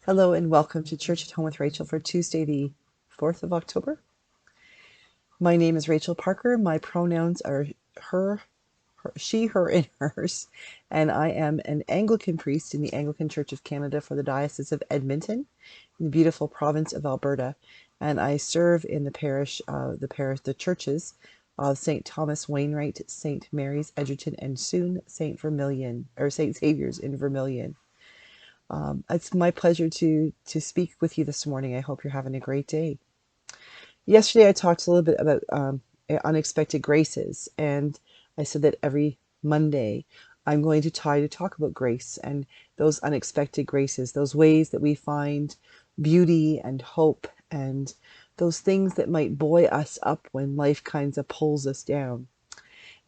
Hello and welcome to Church at Home with Rachel for Tuesday, the 4th of October. My name is Rachel Parker. My pronouns are she, her, and hers. And I am an Anglican priest in the Anglican Church of Canada for the Diocese of Edmonton in the beautiful province of Alberta. And I serve in the the churches of St. Thomas Wainwright, St. Mary's Edgerton, and soon St. Vermilion, or St. Saviour's in Vermilion. It's my pleasure to speak with you this morning. I hope you're having a great day. Yesterday, I talked a little bit about unexpected graces, and I said that every Monday I'm going to try to talk about grace and those unexpected graces, those ways that we find beauty and hope and those things that might buoy us up when life kind of pulls us down.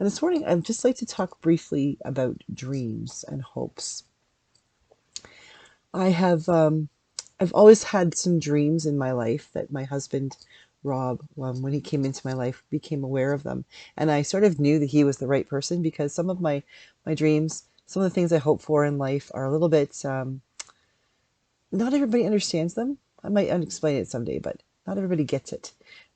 And this morning, I'd just like to talk briefly about dreams and hopes. I have I've always had some dreams in my life that my husband Rob, when he came into my life, became aware of them, and I sort of knew that he was the right person because some of my dreams, some of the things I hope for in life, are a little bit. Not everybody understands them. I might unexplain it someday, but not everybody gets it.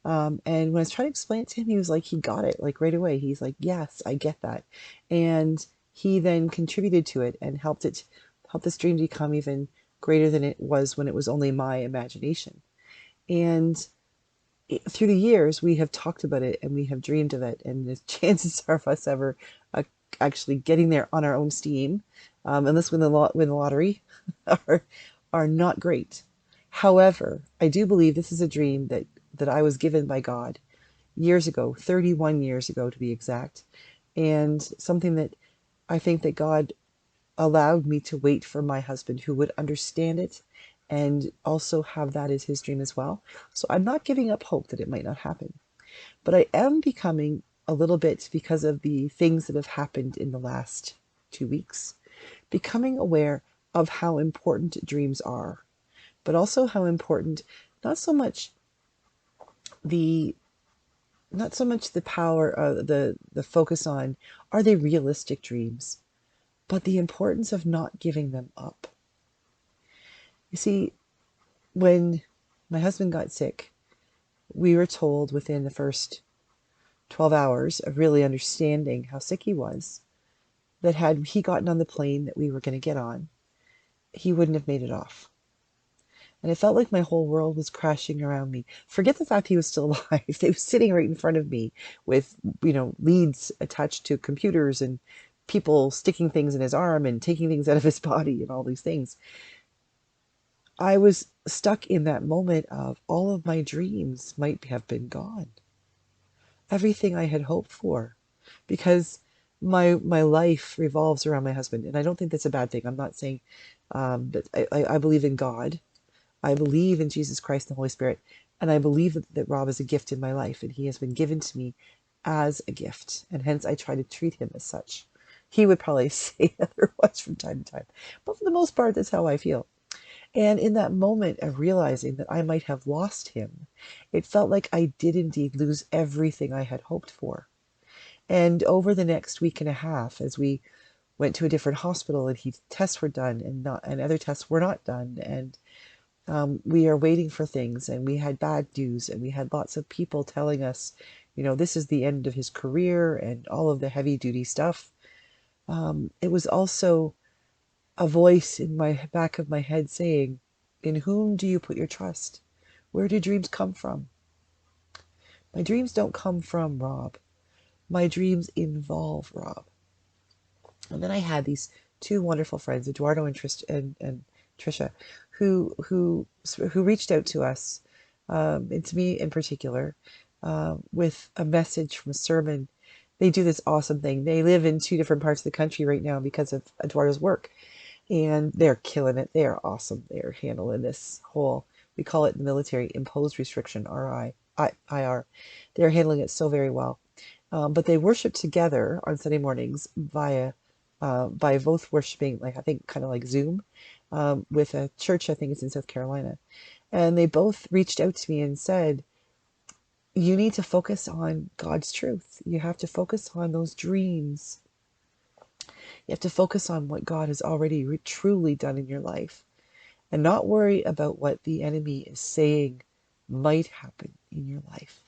And when I was trying to explain it to him, he was like, he got it like right away. He's like, yes, I get that, and he then contributed to it and helped this dream become even greater than it was when it was only my imagination. And through the years, we have talked about it and we have dreamed of it, and the chances are of us ever uh, actually getting there on our own steam, unless win the lottery, are are not great. However, I do believe this is a dream that I was given by God years ago, 31 years ago to be exact, and something that I think that God allowed me to wait for my husband who would understand it and also have that as his dream as well. So I'm not giving up hope that it might not happen, but I am becoming a little bit, because of the things that have happened in the last 2 weeks, becoming aware of how important dreams are, but also how important not so much the the power, the focus on are they realistic dreams, but the importance of not giving them up. You see, when my husband got sick, we were told within the first 12 hours of really understanding how sick he was, that had he gotten on the plane that we were going to get on, he wouldn't have made it off. And it felt like my whole world was crashing around me. Forget the fact he was still alive. He was sitting right in front of me with, leads attached to computers and people sticking things in his arm and taking things out of his body and all these things. I was stuck in that moment of all of my dreams might have been gone. Everything I had hoped for, because my life revolves around my husband, and I don't think that's a bad thing. I'm not saying that I believe in God. I believe in Jesus Christ and the Holy Spirit, and I believe that Rob is a gift in my life, and he has been given to me as a gift, and hence I try to treat him as such. He would probably say otherwise from time to time, but for the most part, that's how I feel. And in that moment of realizing that I might have lost him, it felt like I did indeed lose everything I had hoped for. And over the next week and a half, as we went to a different hospital and tests were done and other tests were not done, and we are waiting for things, and we had bad news, and we had lots of people telling us, this is the end of his career and all of the heavy duty stuff. It was also a voice in my back of my head saying, in whom do you put your trust? Where do dreams come from? My dreams don't come from Rob. My dreams involve Rob. And then I had these two wonderful friends, Eduardo and Trisha, who reached out to us, and to me in particular, with a message from a sermon. They do this awesome thing. They live in two different parts of the country right now because of Eduardo's work, and they're killing it. They are awesome. They are handling this whole, we call it the military imposed restriction, IR. They're handling it so very well. But they worship together on Sunday mornings by both worshiping, like I think kind of like Zoom, with a church, I think it's in South Carolina. And they both reached out to me and said, you need to focus on God's truth. You have to focus on those dreams. You have to focus on what God has already truly done in your life. and not worry about what the enemy is saying might happen in your life.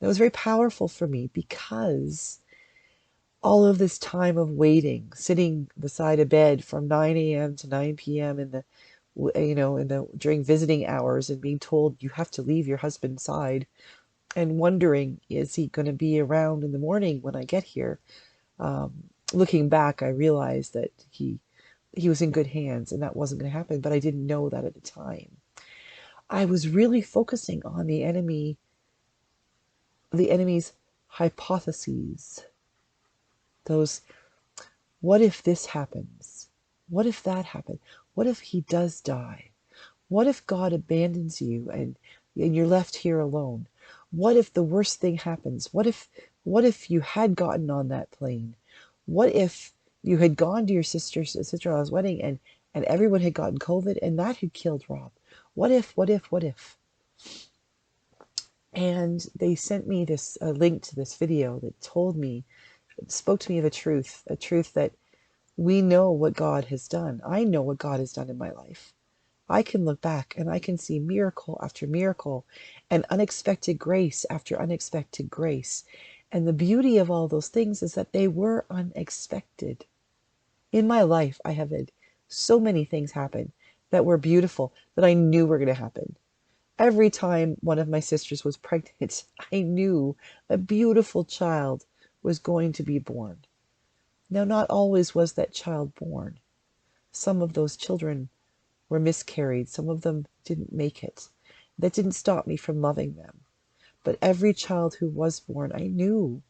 That was very powerful for me because all of this time of waiting, sitting beside a bed from 9 a.m. to 9 p.m. in the during visiting hours and being told you have to leave your husband's side and wondering, is he going to be around in the morning when I get here? Looking back, I realized that he was in good hands and that wasn't going to happen, but I didn't know that at the time. I was really focusing on the enemy's hypotheses. Those, what if this happens? What if that happened? What if he does die? What if God abandons you and you're left here alone? What if the worst thing happens? What if you had gotten on that plane? What if you had gone to your sister-in-law's wedding and everyone had gotten COVID and that had killed Rob? What if, what if, what if? And they sent me this link to this video that spoke to me of a truth that we know what God has done. I know what God has done in my life. I can look back and I can see miracle after miracle and unexpected grace after unexpected grace. And the beauty of all those things is that they were unexpected. In my life, I have had so many things happen that were beautiful that I knew were going to happen. Every time one of my sisters was pregnant, I knew a beautiful child was going to be born. Now, not always was that child born. Some of those children were miscarried. Some of them didn't make it. That didn't stop me from loving them. But every child who was born, I knew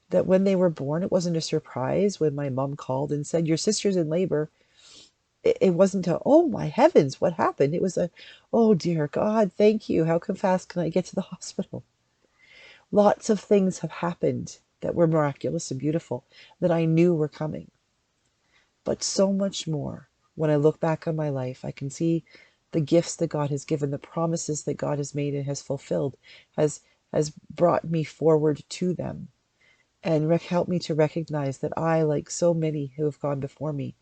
that when they were born, it wasn't a surprise when my mom called and said, your sister's in labor. It wasn't a, oh my heavens, what happened? It was a, oh dear God, thank you. How fast can I get to the hospital? Lots of things have happened that were miraculous and beautiful that I knew were coming. But so much more. When I look back on my life, I can see the gifts that God has given, the promises that God has made and has fulfilled, has brought me forward to them and helped me to recognize that I, like so many who have gone before me,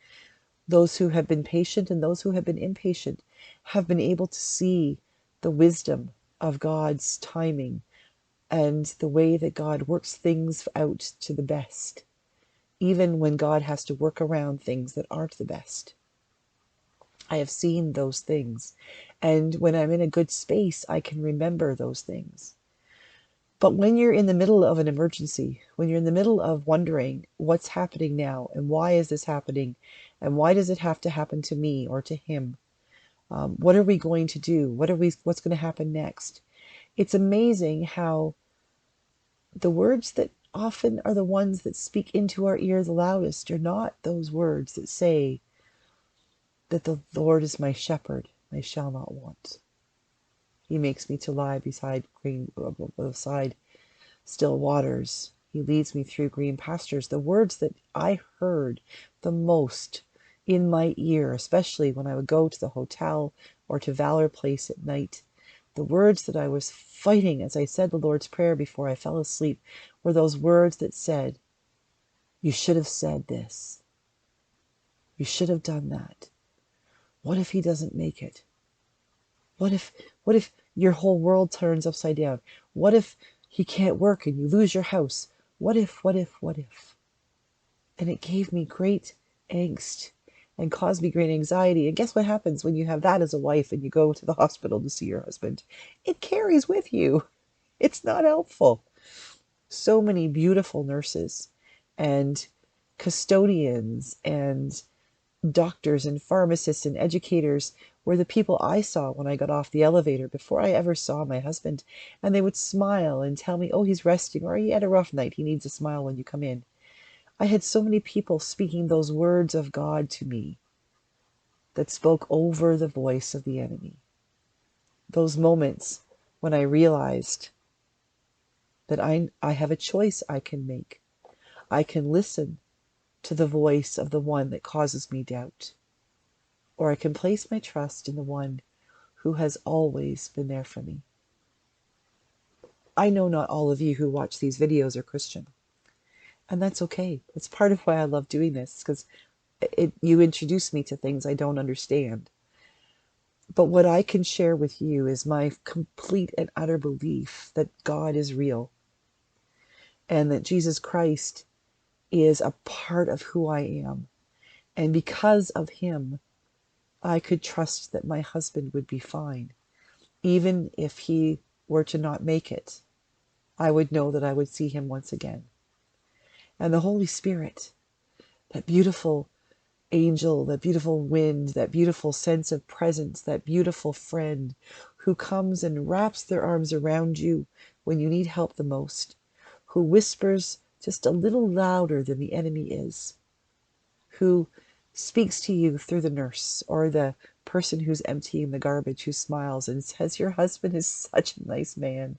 those who have been patient and those who have been impatient, have been able to see the wisdom of God's timing and the way that God works things out to the best, even when God has to work around things that aren't the best. I have seen those things, and when I'm in a good space, I can remember those things. But when you're in the middle of an emergency, when you're in the middle of wondering what's happening now and why is this happening and why does it have to happen to me or to him? What are we going to do? What's going to happen next? It's amazing how the words that often are the ones that speak into our ear the loudest are not those words that say that the Lord is my shepherd, I shall not want. He makes me to lie beside still waters. He leads me through green pastures. The words that I heard the most in my ear, especially when I would go to the hotel or to Valor Place at night, the words that I was fighting as I said the Lord's Prayer before I fell asleep were those words that said, you should have said this. You should have done that. What if he doesn't make it? What if your whole world turns upside down? What if he can't work and you lose your house? What if, what if, what if? And it gave me great angst and caused me great anxiety. And guess what happens when you have that as a wife and you go to the hospital to see your husband? It carries with you. It's not helpful. So many beautiful nurses and custodians and doctors and pharmacists and educators were the people I saw when I got off the elevator before I ever saw my husband. And they would smile and tell me, oh, he's resting, or he had a rough night. He needs a smile when you come in. I had so many people speaking those words of God to me that spoke over the voice of the enemy. Those moments when I realized that I have a choice I can make. I can listen to the voice of the one that causes me doubt, or I can place my trust in the one who has always been there for me. I know not all of you who watch these videos are Christian, and that's okay. It's part of why I love doing this, because You introduce me to things I don't understand. But what I can share with you is my complete and utter belief that God is real and that Jesus Christ is a part of who I am. And because of him, I could trust that my husband would be fine. Even if he were to not make it, I would know that I would see him once again. And the Holy Spirit, that beautiful angel, that beautiful wind, that beautiful sense of presence, that beautiful friend who comes and wraps their arms around you when you need help the most, who whispers just a little louder than the enemy is, who speaks to you through the nurse or the person who's emptying the garbage, who smiles and says, "Your husband is such a nice man."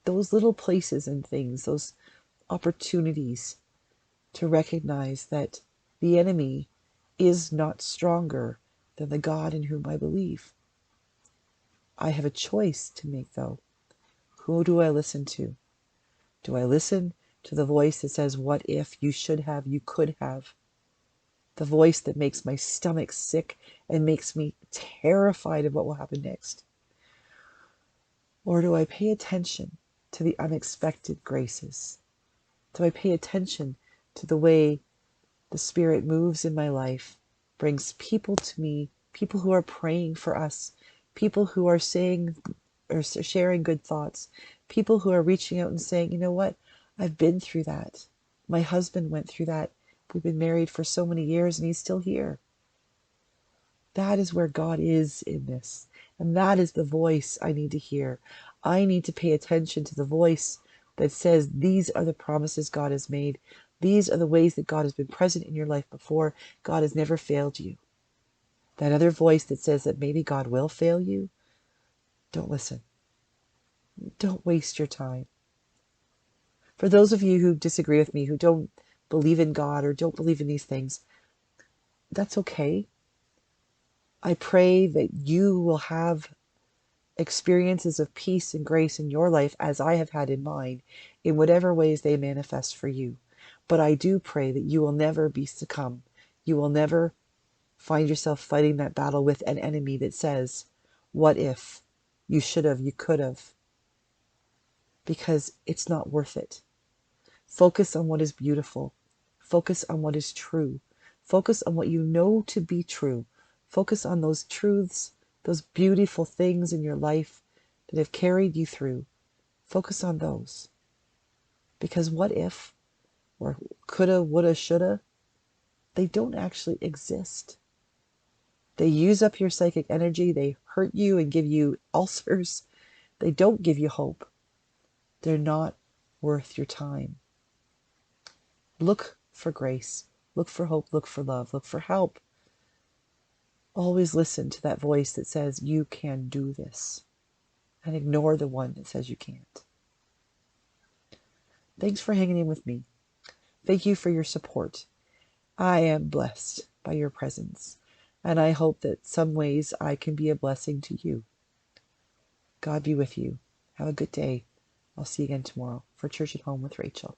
Those little places and things, those opportunities to recognize that the enemy is not stronger than the God in whom I believe. I have a choice to make, though. Who do I listen to? Do I listen to the voice that says, "What if, you should have, you could have"? The voice that makes my stomach sick and makes me terrified of what will happen next? Or do I pay attention to the unexpected graces? Do I pay attention to the way the Spirit moves in my life, brings people to me, people who are praying for us, people who are saying or sharing good thoughts, people who are reaching out and saying, "You know what? I've been through that. My husband went through that. We've been married for so many years and he's still here." That is where God is in this. And that is the voice I need to hear. I need to pay attention to the voice that says, these are the promises God has made. These are the ways that God has been present in your life before. God has never failed you. That other voice that says that maybe God will fail you, don't listen. Don't waste your time. For those of you who disagree with me, who don't believe in God or don't believe in these things, that's okay. I pray that you will have experiences of peace and grace in your life as I have had in mine, in whatever ways they manifest for you. But I do pray that you will never be succumb. You will never find yourself fighting that battle with an enemy that says, "What if? You should have, you could have." Because it's not worth it. Focus on what is beautiful. Focus on what is true. Focus on what you know to be true. Focus on those truths, those beautiful things in your life that have carried you through. Focus on those. Because what if, or coulda, woulda, shoulda, they don't actually exist. They use up your psychic energy. They hurt you and give you ulcers. They don't give you hope. They're not worth your time. Look for grace. Look for hope. Look for love. Look for help. Always listen to that voice that says you can do this, and ignore the one that says you can't. Thanks for hanging in with me. Thank you for your support. I am blessed by your presence, and I hope that some ways I can be a blessing to you. God be with you. Have a good day. I'll see you again tomorrow for Church at Home with Rachel.